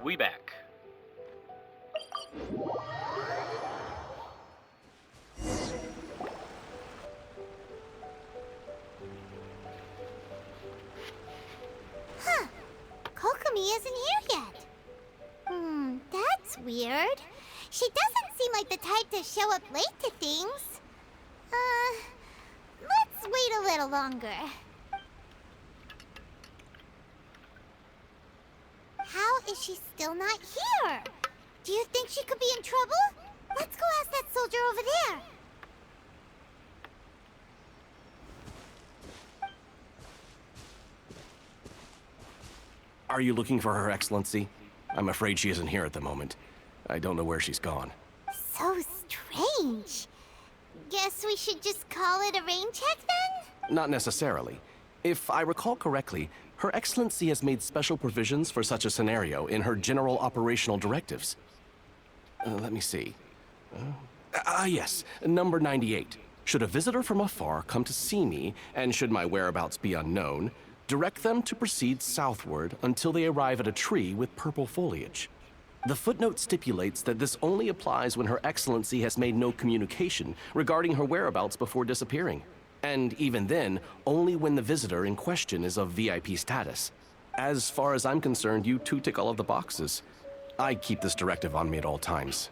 we back. Huh. Kokomi isn't here yet. That's weird. She doesn't seem like the type to show up late to things. Let's wait a little longer. How is she still not here? Do you think she could be in trouble? Let's go ask that soldier over there. Are you looking for Her Excellency? I'm afraid she isn't here at the moment. I don't know where she's gone. So strange. Guess we should just call it a rain check then? Not necessarily. If I recall correctly, Her Excellency has made special provisions for such a scenario in her general operational directives. Let me see. Yes, number 98. Should a visitor from afar come to see me, and should my whereabouts be unknown, direct them to proceed southward until they arrive at a tree with purple foliage. The footnote stipulates that this only applies when Her Excellency has made no communication regarding her whereabouts before disappearing. And even then, only when the visitor in question is of VIP status. As far as I'm concerned, you two tick all of the boxes. I keep this directive on me at all times.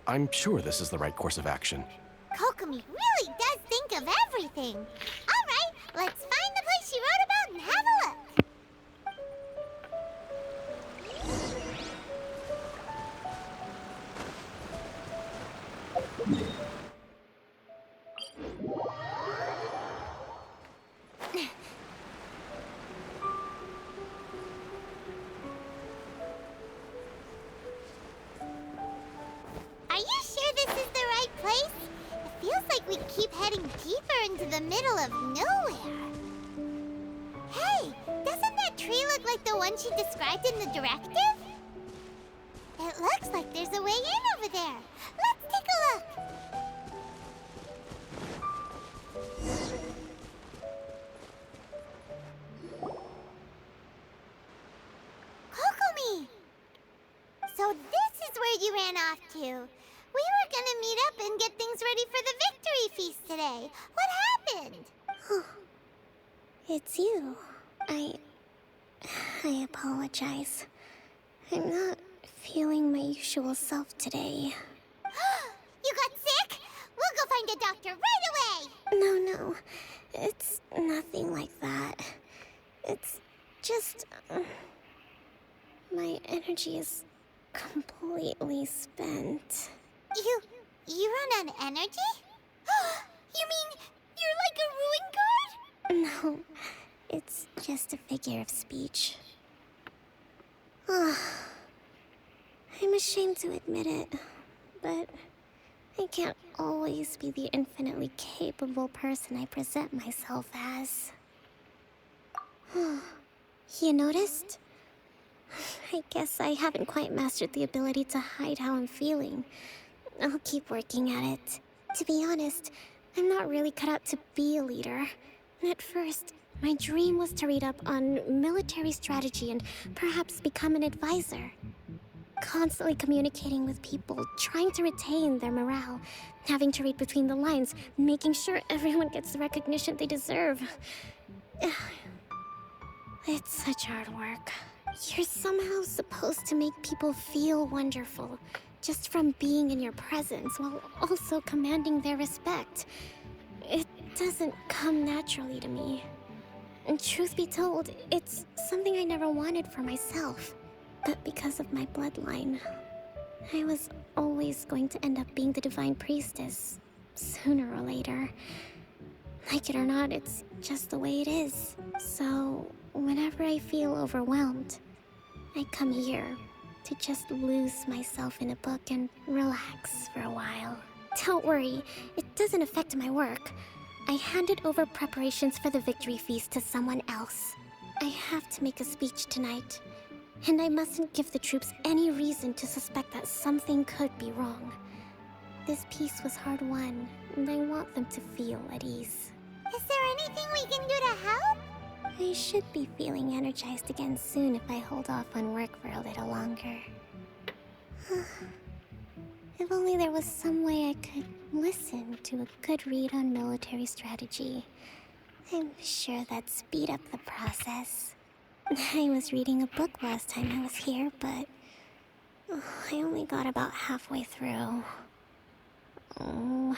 I'm sure this is the right course of action. Kokomi really does think of everything. All right, let's find the place she wrote about and have a look. Are you sure this is the right place? It feels like we keep heading deeper into the middle of nowhere. Hey, doesn't that tree look like the one she described in the directive? It looks like there's a way in over there. Let's take a look. Kokomi! So this is where you ran off to. We were gonna meet up and get things ready for the victory feast today. What happened? It's you. I apologize. I'm not feeling my usual self today. You got sick? We'll go find a doctor right away! No. It's nothing like that. It's just... my energy is completely spent. You run on energy? You mean you're like a ruin guard? No, it's just a figure of speech. I'm ashamed to admit it, but I can't always be the infinitely capable person I present myself as. You noticed? I guess I haven't quite mastered the ability to hide how I'm feeling. I'll keep working at it. To be honest, I'm not really cut out to be a leader. At first, my dream was to read up on military strategy and perhaps become an advisor. Constantly communicating with people, trying to retain their morale, having to read between the lines, making sure everyone gets the recognition they deserve. It's such hard work. You're somehow supposed to make people feel wonderful, just from being in your presence, while also commanding their respect. It doesn't come naturally to me. And truth be told, it's something I never wanted for myself. But because of my bloodline, I was always going to end up being the divine priestess, sooner or later. Like it or not, it's just the way it is. So, whenever I feel overwhelmed, I come here to just lose myself in a book and relax for a while. Don't worry, it doesn't affect my work. I handed over preparations for the victory feast to someone else. I have to make a speech tonight, and I mustn't give the troops any reason to suspect that something could be wrong. This peace was hard-won, and I want them to feel at ease. Is there anything we can do to help? I should be feeling energized again soon if I hold off on work for a little longer. If only there was some way I could listen to a good read on military strategy. I'm sure that'd speed up the process. I was reading a book last time I was here, but I only got about halfway through. Oh,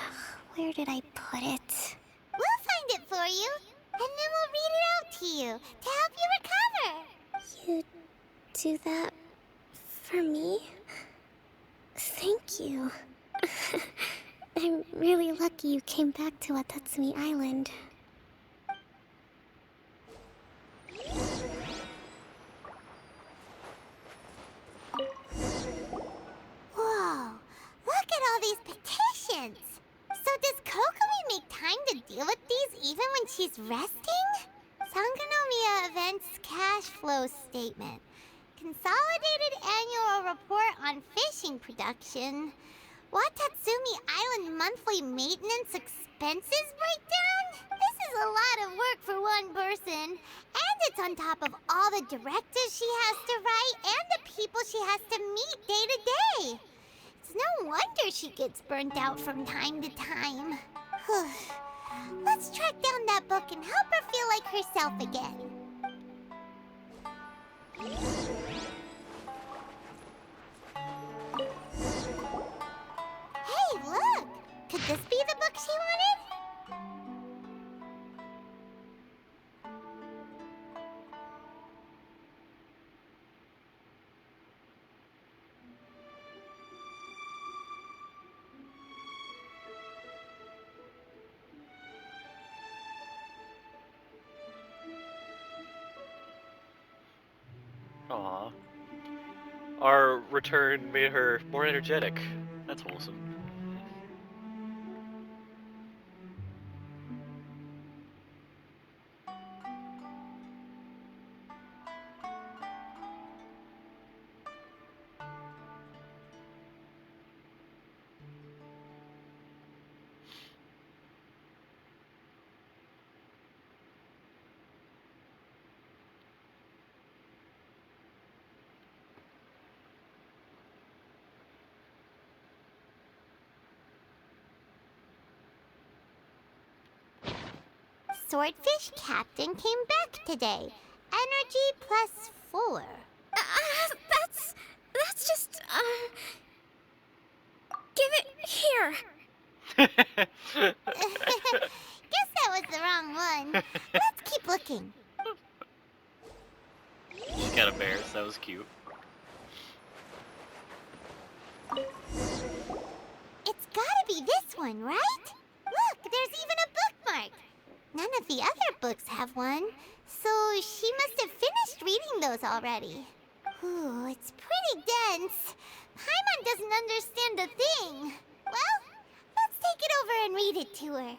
where did I put it? We'll find it for you, and then we'll read it out to you to help you recover. You do that for me? Thank you. I'm really lucky you came back to Watatsumi Island. Whoa, look at all these petitions. So does Kokomi make time to deal with these even when she's resting? Sangonomiya Events Cash Flow Statement. Consolidated Annual Report on Fishing Production. Watatsumi Island Monthly Maintenance Expenses Breakdown? This is a lot of work for one person. And it's on top of all the directives she has to write and the people she has to meet day to day. It's no wonder she gets burnt out from time to time. Let's track down that book and help her feel like herself again. Hey, look! Could this be the book she wanted? Aw. Our return made her more energetic. That's wholesome. Swordfish Captain came back today. Energy +4. That's just, give it here. Guess that was the wrong one. Let's keep looking. She's got a bear, so that was cute. It's gotta be this one, right? Look, there's even a bookmark. None of the other books have one, so she must have finished reading those already. Ooh, it's pretty dense. Paimon doesn't understand a thing. Well, let's take it over and read it to her.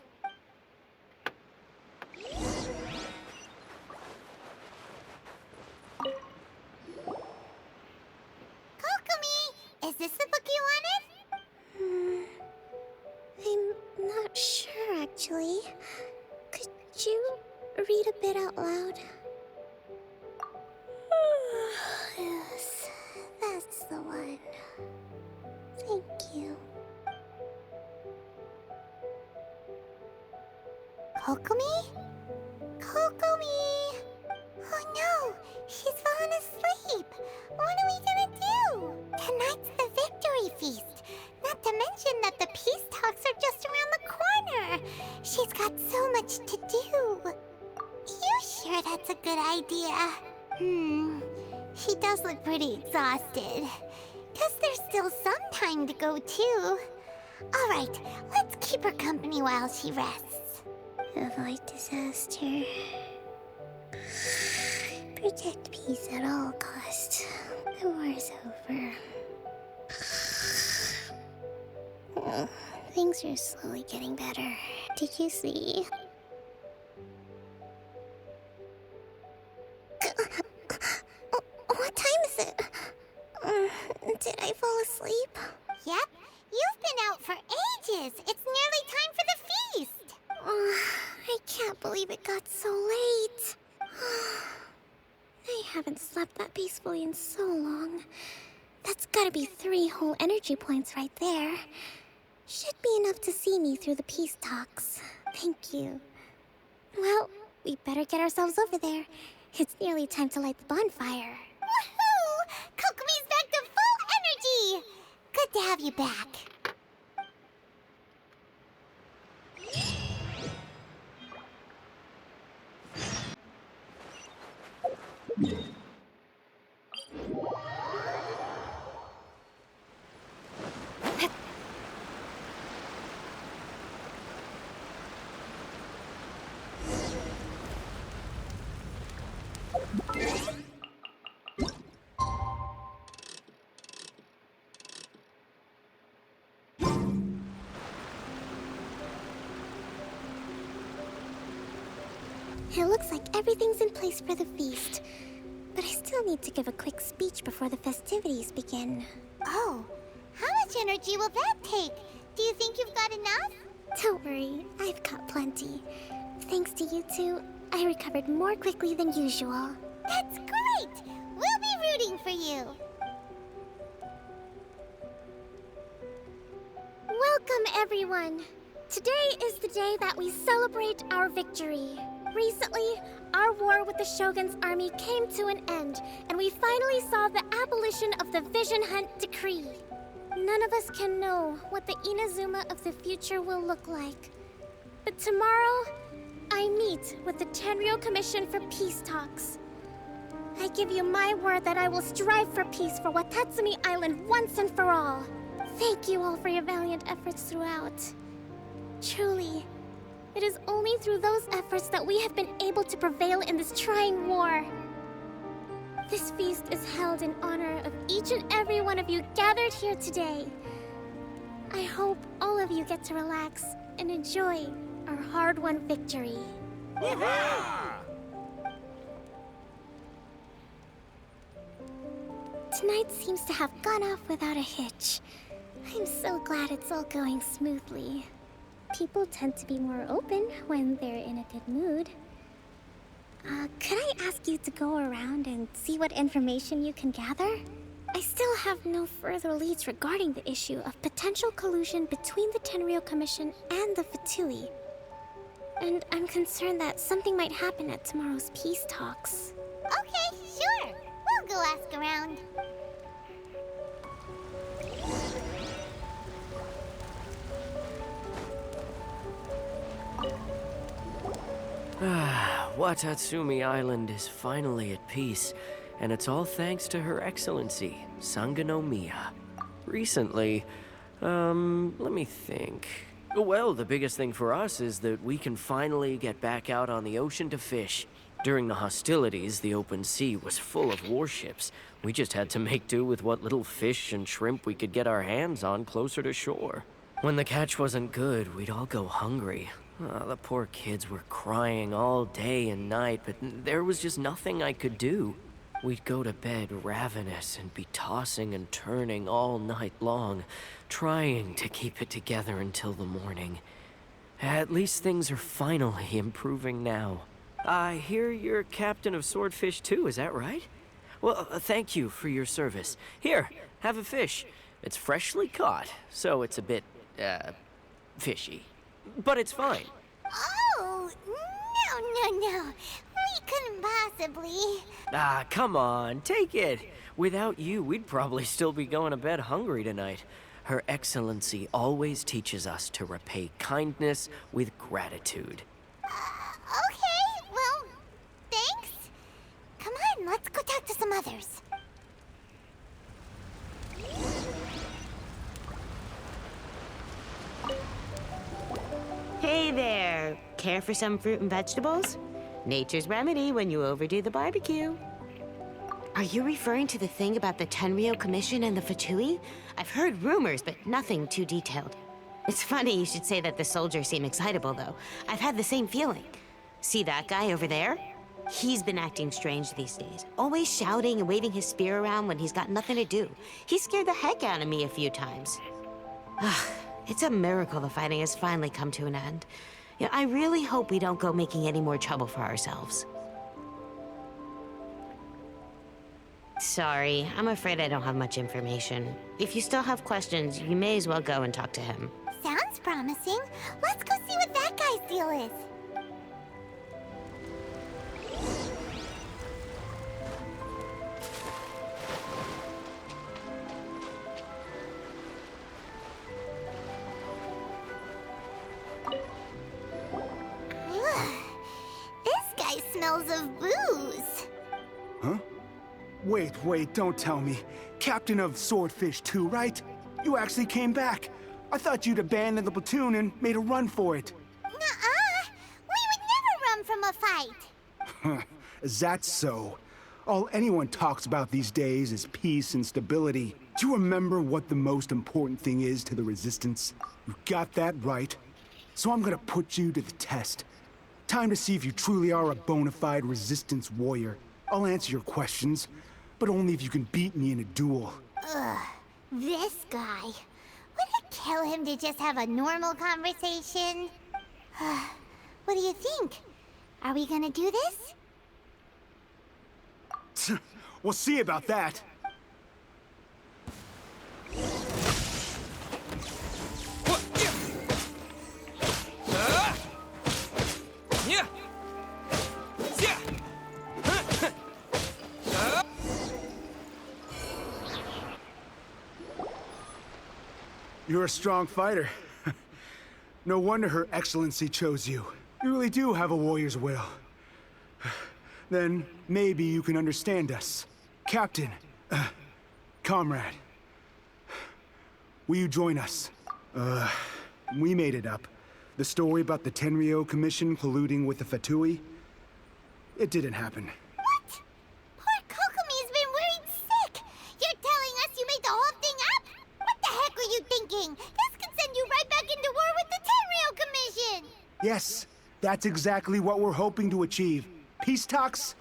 Kokomi, is this the book you wanted? I'm not sure, actually. Could you read a bit out loud? Yes, that's the one. Thank you. Kokomi? Kokomi! Oh no, she's fallen asleep. What are we gonna do? Tonight's the victory feast. Not to mention that the peace talks are just around the corner. She's got so much to do. You sure that's a good idea? She does look pretty exhausted. Guess there's still some time to go too. Alright, let's keep her company while she rests. Avoid disaster. Protect peace at all costs. The war's over. Things are slowly getting better. Did you see? What time is it? Did I fall asleep? Yep, you've been out for ages. It's nearly time for the feast. I can't believe it got so late. I haven't slept that peacefully in so long. That That's gotta be 3 whole energy points right there. Should be enough to see me through the peace talks. Thank you. Well, we better get ourselves over there. It's nearly time to light the bonfire. Woohoo! Kokomi's back to full energy! Good to have you back. It looks like everything's in place for the feast. But I still need to give a quick speech before the festivities begin. Oh, how much energy will that take? Do you think you've got enough? Don't worry, I've got plenty. Thanks to you two, I recovered more quickly than usual. That's great! We'll be rooting for you. Welcome, everyone! Today is the day that we celebrate our victory. Recently, our war with the Shogun's army came to an end, and we finally saw the abolition of the Vision Hunt Decree. None of us can know what the Inazuma of the future will look like. But tomorrow, I meet with the Tenryou Commission for peace talks. I give you my word that I will strive for peace for Watatsumi Island once and for all. Thank you all for your valiant efforts throughout. Truly, it is only through those efforts that we have been able to prevail in this trying war. This feast is held in honor of each and every one of you gathered here today. I hope all of you get to relax and enjoy our hard-won victory. Tonight seems to have gone off without a hitch. I'm so glad it's all going smoothly. People tend to be more open when they're in a good mood. Could I ask you to go around and see what information you can gather? I still have no further leads regarding the issue of potential collusion between the Tenryou Commission and the Fatui. And I'm concerned that something might happen at tomorrow's peace talks. Okay, sure. We'll go ask around. Watatsumi Island is finally at peace, and it's all thanks to Her Excellency, Sangonomiya. Recently, let me think. Well, the biggest thing for us is that we can finally get back out on the ocean to fish. During the hostilities, the open sea was full of warships. We just had to make do with what little fish and shrimp we could get our hands on closer to shore. When the catch wasn't good, we'd all go hungry. The poor kids were crying all day and night, but there was just nothing I could do. We'd go to bed ravenous and be tossing and turning all night long, trying to keep it together until the morning. At least things are finally improving now. I hear you're captain of Swordfish too, is that right? Well, thank you for your service. Here, have a fish. It's freshly caught, so it's a bit, fishy. But it's fine. Oh, no. We couldn't possibly. Come on, take it. Without you, we'd probably still be going to bed hungry tonight. Her Excellency always teaches us to repay kindness with gratitude. Okay, well, thanks. Come on, let's go talk to some others. Hey there! Care for some fruit and vegetables? Nature's remedy when you overdo the barbecue. Are you referring to the thing about the Tenryou Commission and the Fatui? I've heard rumors, but nothing too detailed. It's funny you should say that the soldiers seem excitable, though. I've had the same feeling. See that guy over there? He's been acting strange these days. Always shouting and waving his spear around when he's got nothing to do. He scared the heck out of me a few times. It's a miracle the fighting has finally come to an end. Yeah, I really hope we don't go making any more trouble for ourselves. Sorry, I'm afraid I don't have much information. If you still have questions, you may as well go and talk to him. Sounds promising. Let's go see what that guy's deal is. Ugh. This guy smells of booze. Huh? Wait, don't tell me. Captain of Swordfish 2, right? You actually came back. I thought you'd abandoned the platoon and made a run for it. Nuh-uh. We would never run from a fight. Is that so? All anyone talks about these days is peace and stability. Do you remember what the most important thing is to the Resistance? You got that right. So I'm gonna put you to the test. Time to see if you truly are a bona fide Resistance warrior. I'll answer your questions, but only if you can beat me in a duel. Ugh. This guy. Would it kill him to just have a normal conversation? What do you think? Are we gonna do this? We'll see about that. You're a strong fighter. No wonder Her Excellency chose you. You really do have a warrior's will. Then maybe you can understand us. Captain, comrade, will you join us? We made it up. The story about the Tenryo Commission colluding with the Fatui, it didn't happen. What? Poor Kokomi's been worried sick. You're telling us you made the whole thing up? What the heck were you thinking? This could send you right back into war with the Tenryo Commission. Yes, that's exactly what we're hoping to achieve. Peace talks?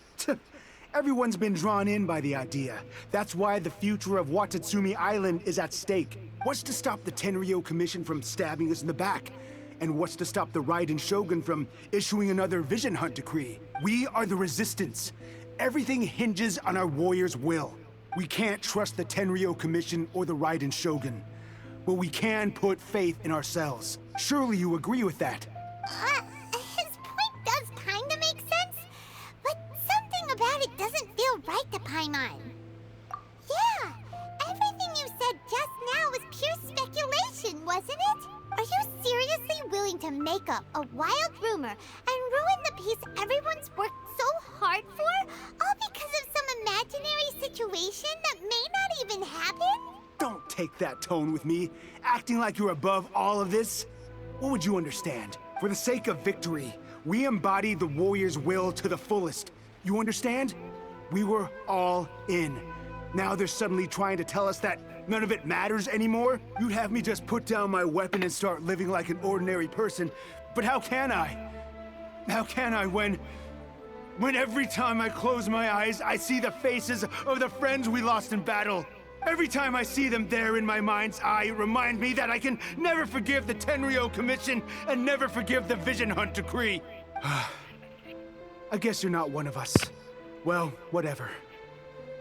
Everyone's been drawn in by the idea. That's why the future of Watatsumi Island is at stake. What's to stop the Tenryo Commission from stabbing us in the back? And what's to stop the Raiden Shogun from issuing another Vision Hunt decree? We are the Resistance. Everything hinges on our warrior's will. We can't trust the Tenryo Commission or the Raiden Shogun. But we can put faith in ourselves. Surely you agree with that? His point does kinda make sense, but something about it doesn't feel right to Paimon. Yeah, everything you said just now was pure speculation, wasn't it? Are you seriously willing to make up a wild rumor and ruin the peace everyone's worked so hard for, all because of some imaginary situation that may not even happen? Don't take that tone with me, acting like you're above all of this. What would you understand? For the sake of victory, we embody the warrior's will to the fullest. You understand? We were all in. Now they're suddenly trying to tell us that none of it matters anymore? You'd have me just put down my weapon and start living like an ordinary person. But how can I? How can I when every time I close my eyes, I see the faces of the friends we lost in battle? Every time I see them there in my mind's eye, it reminds me that I can never forgive the Tenryo Commission and never forgive the Vision Hunt decree. I guess you're not one of us. Well, whatever.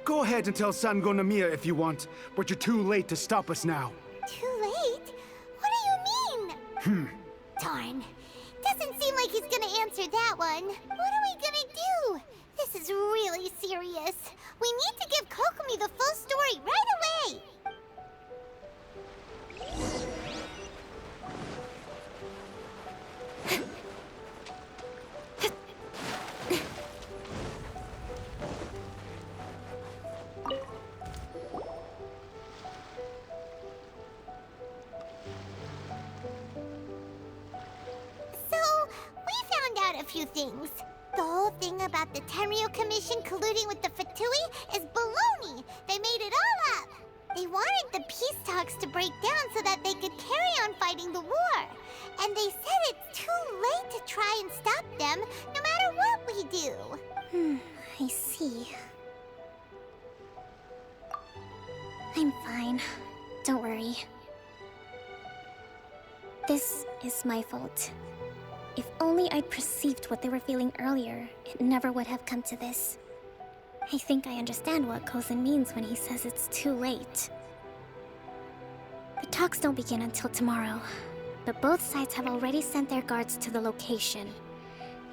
Go ahead and tell Sango Nomiya if you want, but you're too late to stop us now. Too late? What do you mean? Darn. Doesn't seem like he's gonna answer that one. What are we gonna do? This is really serious. We need to give Kokomi the full story right away. A few things. The whole thing about the Tenryo Commission colluding with the Fatui is baloney. They made it all up. They wanted the peace talks to break down so that they could carry on fighting the war. And they said it's too late to try and stop them, no matter what we do. I see. I'm fine. Don't worry. This is my fault. If only I'd perceived what they were feeling earlier, it never would have come to this. I think I understand what Kozin means when he says it's too late. The talks don't begin until tomorrow, but both sides have already sent their guards to the location.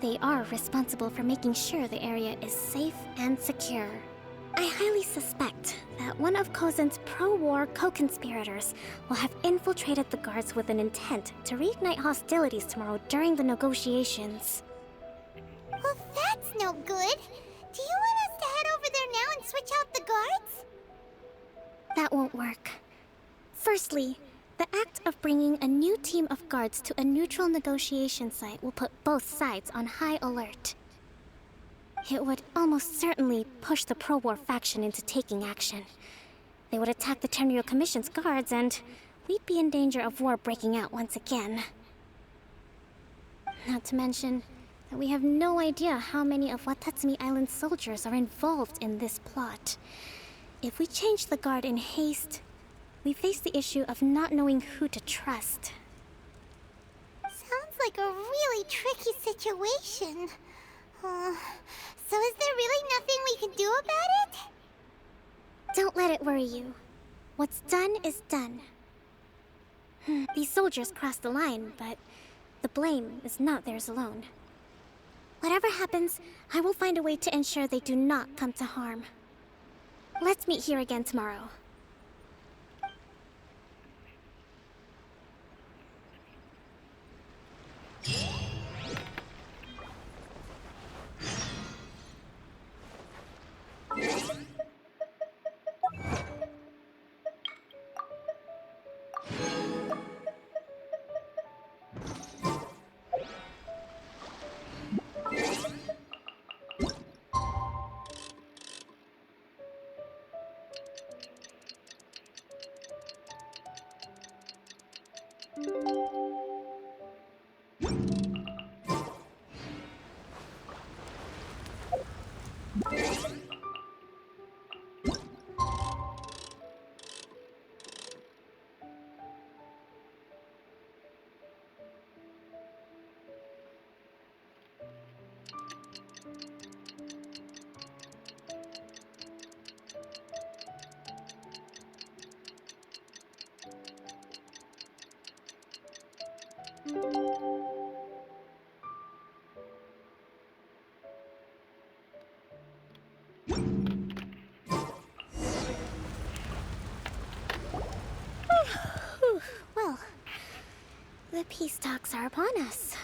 They are responsible for making sure the area is safe and secure. I highly suspect that one of Kozin's pro-war co-conspirators will have infiltrated the guards with an intent to reignite hostilities tomorrow during the negotiations. Well, that's no good. Do you want us to head over there now and switch out the guards? That won't work. Firstly, the act of bringing a new team of guards to a neutral negotiation site will put both sides on high alert. It would almost certainly push the pro-war faction into taking action. They would attack the Tenryou Commission's guards, and we'd be in danger of war breaking out once again. Not to mention that we have no idea how many of Watatsumi Island's soldiers are involved in this plot. If we change the guard in haste, we face the issue of not knowing who to trust. Sounds like a really tricky situation. So is there really nothing we can do about it? Don't let it worry you. What's done is done. These soldiers crossed the line, but the blame is not theirs alone. Whatever happens, I will find a way to ensure they do not come to harm. Let's meet here again tomorrow. Well, the peace talks are upon us.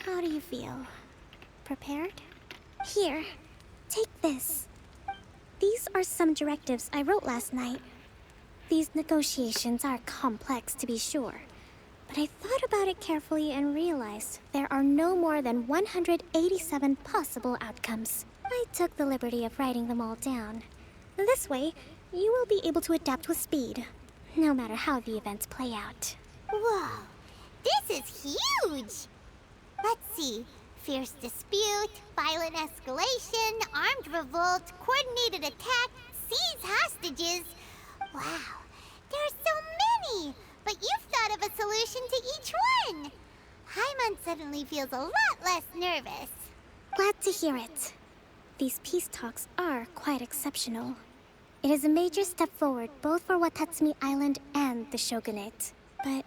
How do you feel? Prepared? Here, take this. These are some directives I wrote last night. These negotiations are complex, to be sure, but I thought about it carefully and realized there are no more than 187 possible outcomes. I took the liberty of writing them all down. This way, you will be able to adapt with speed, no matter how the events play out. Whoa, this is huge! Let's see. Fierce dispute, violent escalation, armed revolt, coordinated attack, seize hostages. Wow, there are so many! But you've thought of a solution to each one! Hyman suddenly feels a lot less nervous. Glad to hear it. These peace talks are quite exceptional. It is a major step forward both for Watatsumi Island and the Shogunate. But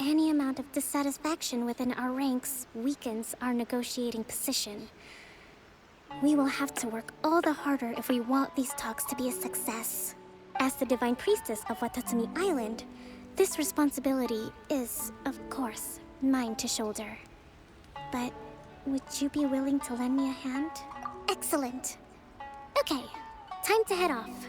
any amount of dissatisfaction within our ranks weakens our negotiating position. We will have to work all the harder if we want these talks to be a success. As the Divine Priestess of Watatsumi Island, this responsibility is, of course, mine to shoulder. But would you be willing to lend me a hand? Excellent. Okay, time to head off.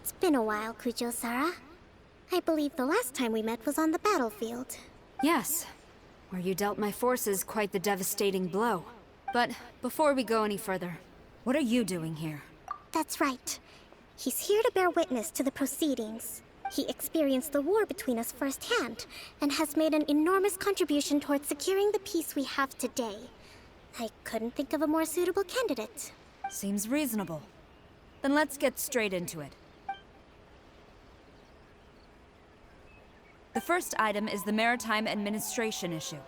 It's been a while, Kujo-Sara. I believe the last time we met was on the battlefield. Yes, where you dealt my forces quite the devastating blow. But before we go any further, what are you doing here? That's right. He's here to bear witness to the proceedings. He experienced the war between us firsthand, and has made an enormous contribution towards securing the peace we have today. I couldn't think of a more suitable candidate. Seems reasonable. Then let's get straight into it. The first item is the Maritime Administration issue.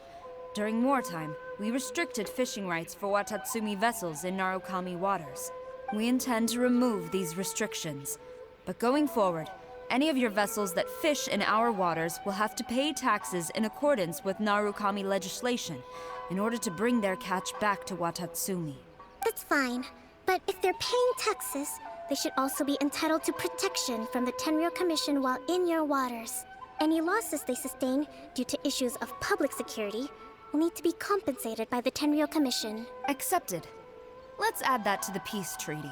During wartime, we restricted fishing rights for Watatsumi vessels in Narukami waters. We intend to remove these restrictions, but going forward, any of your vessels that fish in our waters will have to pay taxes in accordance with Narukami legislation in order to bring their catch back to Watatsumi. That's fine, but if they're paying taxes, they should also be entitled to protection from the Tenryou Commission while in your waters. Any losses they sustain due to issues of public security will need to be compensated by the Tenryou Commission. Accepted. Let's add that to the peace treaty.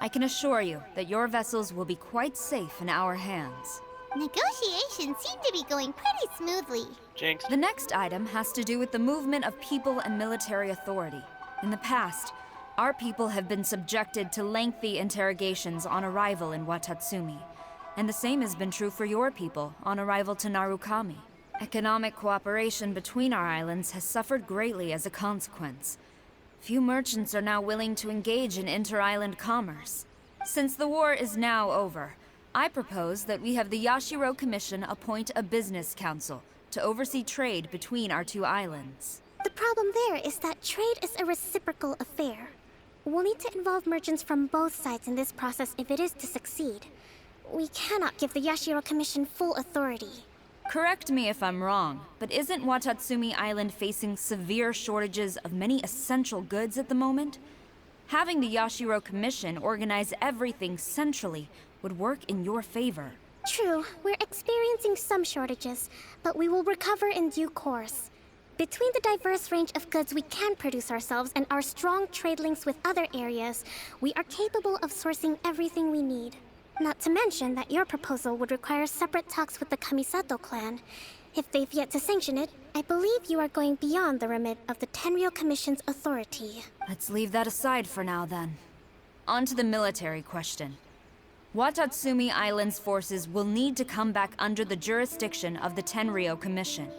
I can assure you that your vessels will be quite safe in our hands. Negotiations seem to be going pretty smoothly. Jinx. The next item has to do with the movement of people and military authority. In the past, our people have been subjected to lengthy interrogations on arrival in Watatsumi. And the same has been true for your people on arrival to Narukami. Economic cooperation between our islands has suffered greatly as a consequence. Few merchants are now willing to engage in inter-island commerce. Since the war is now over, I propose that we have the Yashiro Commission appoint a business council to oversee trade between our two islands. The problem there is that trade is a reciprocal affair. We'll need to involve merchants from both sides in this process if it is to succeed. We cannot give the Yashiro Commission full authority. Correct me if I'm wrong, but isn't Watatsumi Island facing severe shortages of many essential goods at the moment? Having the Yashiro Commission organize everything centrally would work in your favor. True, we're experiencing some shortages, but we will recover in due course. Between the diverse range of goods we can produce ourselves and our strong trade links with other areas, we are capable of sourcing everything we need. Not to mention that your proposal would require separate talks with the Kamisato clan. If they've yet to sanction it, I believe you are going beyond the remit of the Tenryou Commission's authority. Let's leave that aside for now, then. On to the military question. Watatsumi Island's forces will need to come back under the jurisdiction of the Tenryou Commission.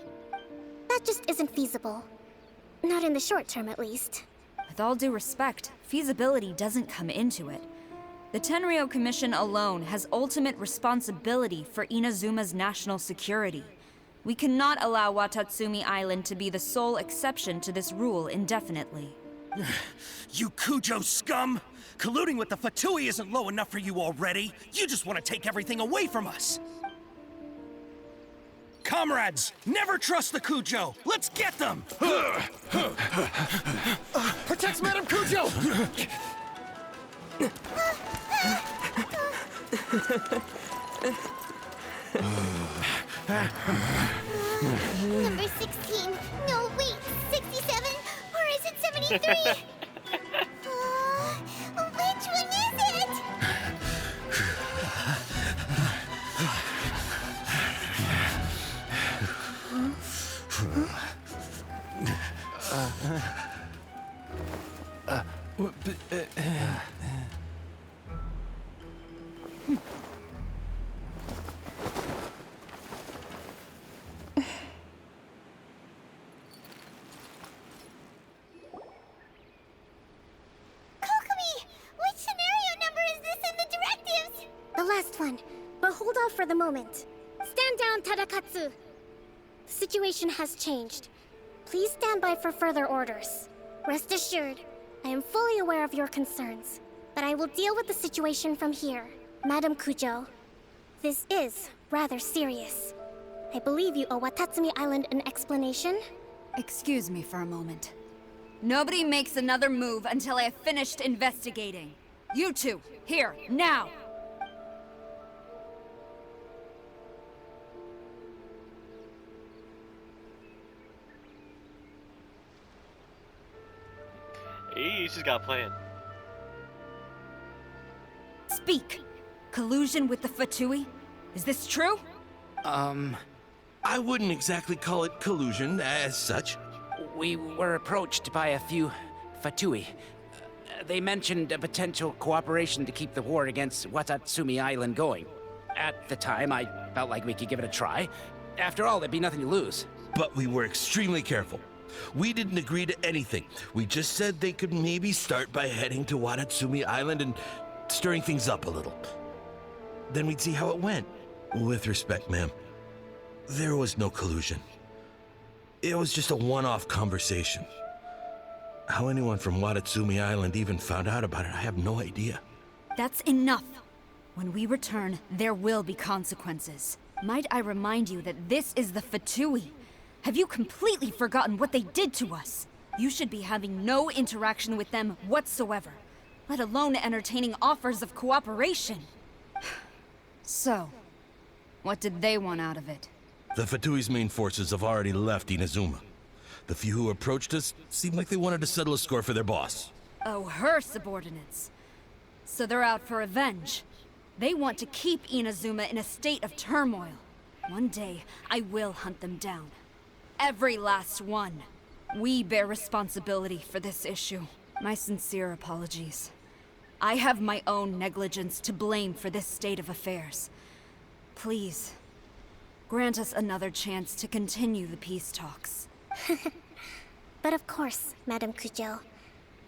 That just isn't feasible. Not in the short term, at least. With all due respect, feasibility doesn't come into it. The Tenryou Commission alone has ultimate responsibility for Inazuma's national security. We cannot allow Watatsumi Island to be the sole exception to this rule indefinitely. You Kujo scum! Colluding with the Fatui isn't low enough for you already. You just want to take everything away from us. Comrades, never trust the Kujo. Let's get them! Protect Madame Kujo! Number 16. No, wait. 67? Or is it 73? Which one is it? Kokomi! Which scenario number is this in the directives? The last one, but hold off for the moment. Stand down, Tadakatsu! The situation has changed. Please stand by for further orders. Rest assured, I am fully aware of your concerns, but I will deal with the situation from here. Madam Kujo, this is rather serious. I believe you owe Watatsumi Island an explanation. Excuse me for a moment. Nobody makes another move until I have finished investigating. You two, here, now! He's just got a plan. Speak! Collusion with the Fatui? Is this true? I wouldn't exactly call it collusion as such. We were approached by a few Fatui. They mentioned a potential cooperation to keep the war against Watatsumi Island going. At the time, I felt like we could give it a try. After all, there'd be nothing to lose. But we were extremely careful. We didn't agree to anything. We just said they could maybe start by heading to Watatsumi Island and stirring things up a little. Then we'd see how it went. With respect, ma'am, there was no collusion. It was just a one-off conversation. How anyone from Watatsumi Island even found out about it, I have no idea. That's enough. When we return, there will be consequences. Might I remind you that this is the Fatui? Have you completely forgotten what they did to us? You should be having no interaction with them whatsoever, let alone entertaining offers of cooperation. So, what did they want out of it? The Fatui's main forces have already left Inazuma. The few who approached us seemed like they wanted to settle a score for their boss. Oh, her subordinates. So they're out for revenge. They want to keep Inazuma in a state of turmoil. One day, I will hunt them down. Every last one. We bear responsibility for this issue. My sincere apologies. I have my own negligence to blame for this state of affairs. Please, grant us another chance to continue the peace talks. But of course, Madame Kujo.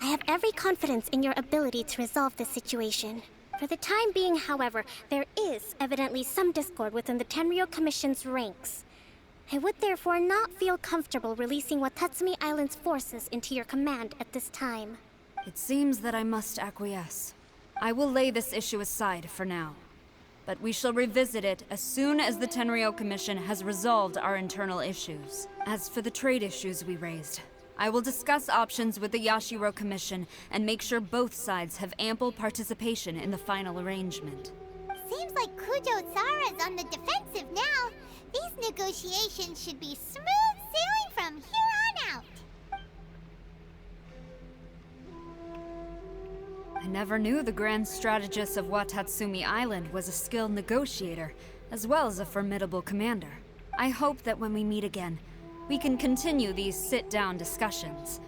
I have every confidence in your ability to resolve this situation. For the time being, however, there is evidently some discord within the Tenryou Commission's ranks. I would therefore not feel comfortable releasing Watatsumi Island's forces into your command at this time. It seems that I must acquiesce. I will lay this issue aside for now. But we shall revisit it as soon as the Tenryou Commission has resolved our internal issues. As for the trade issues we raised, I will discuss options with the Yashiro Commission and make sure both sides have ample participation in the final arrangement. Seems like Kujo-Sara's on the defensive now. These negotiations should be smooth sailing from here on out. I never knew the Grand Strategist of Watatsumi Island was a skilled negotiator, as well as a formidable commander. I hope that when we meet again, we can continue these sit-down discussions.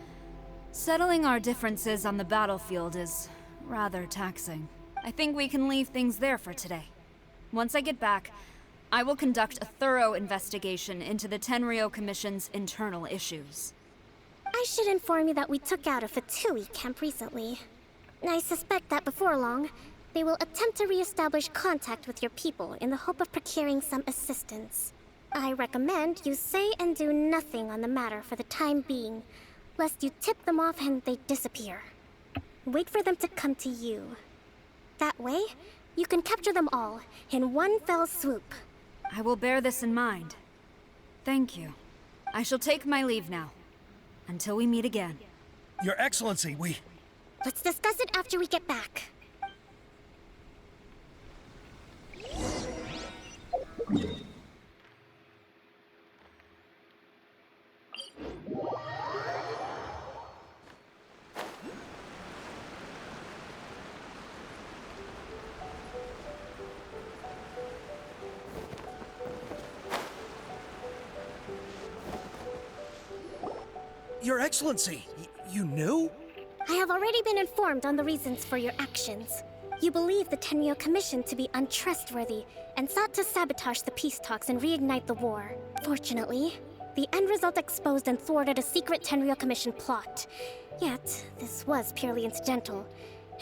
Settling our differences on the battlefield is rather taxing. I think we can leave things there for today. Once I get back, I will conduct a thorough investigation into the Tenryou Commission's internal issues. I should inform you that we took out a Fatui camp recently. I suspect that before long, they will attempt to re-establish contact with your people in the hope of procuring some assistance. I recommend you say and do nothing on the matter for the time being, lest you tip them off and they disappear. Wait for them to come to you. That way, you can capture them all in one fell swoop. I will bear this in mind. Thank you. I shall take my leave now. Until we meet again. Your Excellency, Let's discuss it after we get back. Your Excellency, you knew? I have already been informed on the reasons for your actions. You believe the Tenryou Commission to be untrustworthy and sought to sabotage the peace talks and reignite the war. Fortunately, the end result exposed and thwarted a secret Tenryou Commission plot. Yet, this was purely incidental,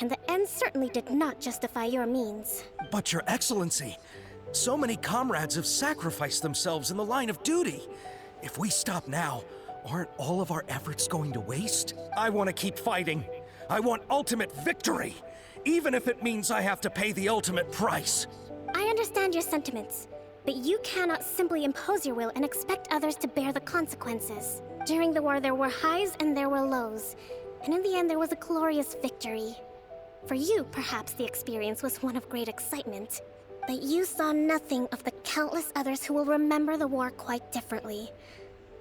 and the end certainly did not justify your means. But Your Excellency, so many comrades have sacrificed themselves in the line of duty. If we stop now, aren't all of our efforts going to waste? I want to keep fighting. I want ultimate victory, even if it means I have to pay the ultimate price. I understand your sentiments, but you cannot simply impose your will and expect others to bear the consequences. During the war, there were highs and there were lows, and in the end, there was a glorious victory. For you, perhaps the experience was one of great excitement, but you saw nothing of the countless others who will remember the war quite differently.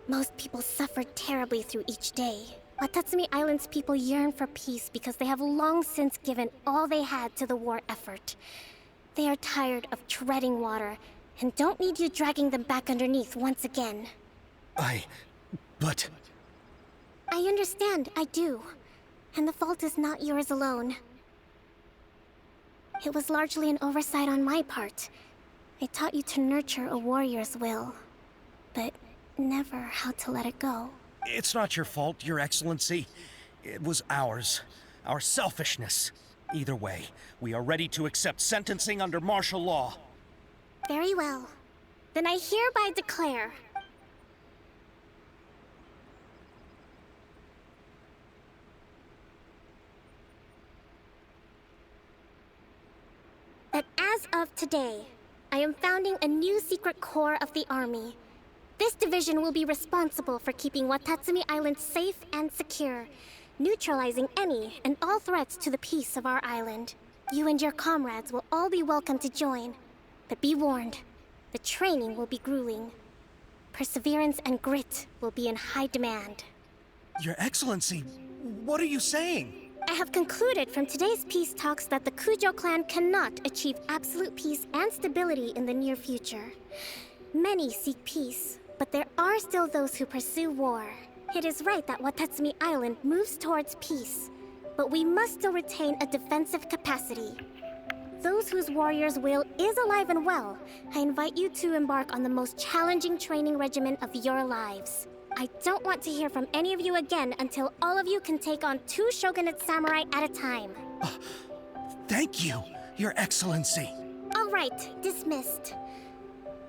Most people suffered terribly through each day. Watatsumi Island's people yearn for peace because they have long since given all they had to the war effort. They are tired of treading water, and don't need you dragging them back underneath once again. But... I understand, I do. And the fault is not yours alone. It was largely an oversight on my part. I taught you to nurture a warrior's will, but never how to let it go. It's not your fault, Your Excellency. It was ours. Our selfishness. Either way, we are ready to accept sentencing under martial law. Very well. Then I hereby declare... that as of today, I am founding a new secret corps of the army. This division will be responsible for keeping Watatsumi Island safe and secure, neutralizing any and all threats to the peace of our island. You and your comrades will all be welcome to join, but be warned, the training will be grueling. Perseverance and grit will be in high demand. Your Excellency, what are you saying? I have concluded from today's peace talks that the Kujo clan cannot achieve absolute peace and stability in the near future. Many seek peace, but there are still those who pursue war. It is right that Watatsumi Island moves towards peace, but we must still retain a defensive capacity. Those whose warrior's will is alive and well, I invite you to embark on the most challenging training regimen of your lives. I don't want to hear from any of you again until all of you can take on 2 shogunate samurai at a time. Thank you, Your Excellency. All right, dismissed.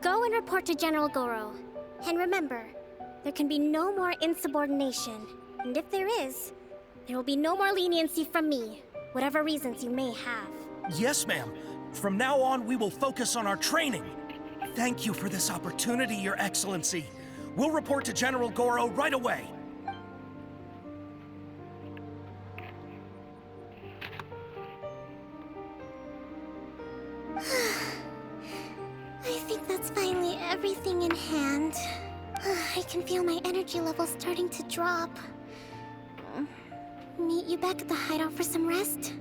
Go and report to General Goro. And remember, there can be no more insubordination. And if there is, there will be no more leniency from me, whatever reasons you may have. Yes, ma'am. From now on, we will focus on our training. Thank you for this opportunity, Your Excellency. We'll report to General Goro right away. I think that's finally everything in hand. I can feel my energy levels starting to drop. Meet you back at the hideout for some rest?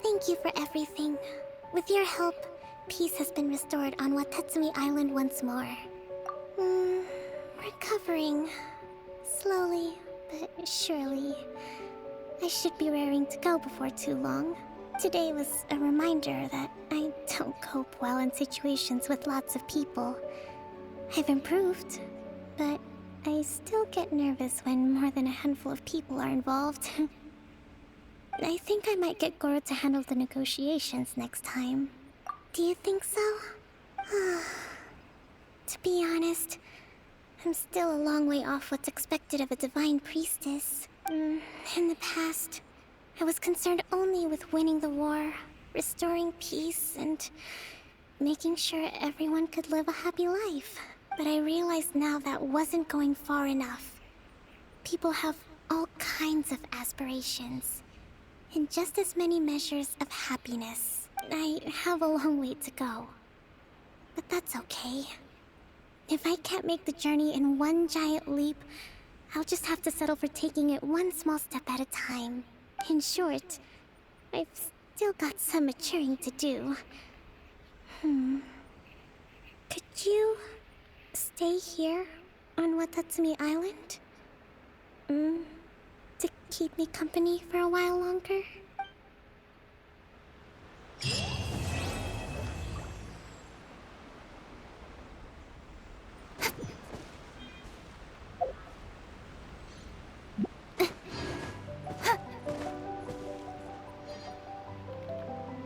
Thank you for everything. With your help, peace has been restored on Watatsumi Island once more. Recovering. Slowly, but surely. I should be raring to go before too long. Today was a reminder that I don't cope well in situations with lots of people. I've improved, but I still get nervous when more than a handful of people are involved. I think I might get Goro to handle the negotiations next time. Do you think so? To be honest, I'm still a long way off what's expected of a divine priestess. In the past, I was concerned only with winning the war, restoring peace, and making sure everyone could live a happy life. But I realized now that wasn't going far enough. People have all kinds of aspirations, and just as many measures of happiness. I have a long way to go. But that's okay. If I can't make the journey in one giant leap, I'll just have to settle for taking it one small step at a time. In short, I've still got some maturing to do. Could you stay here on Watatsumi Island? To keep me company for a while longer?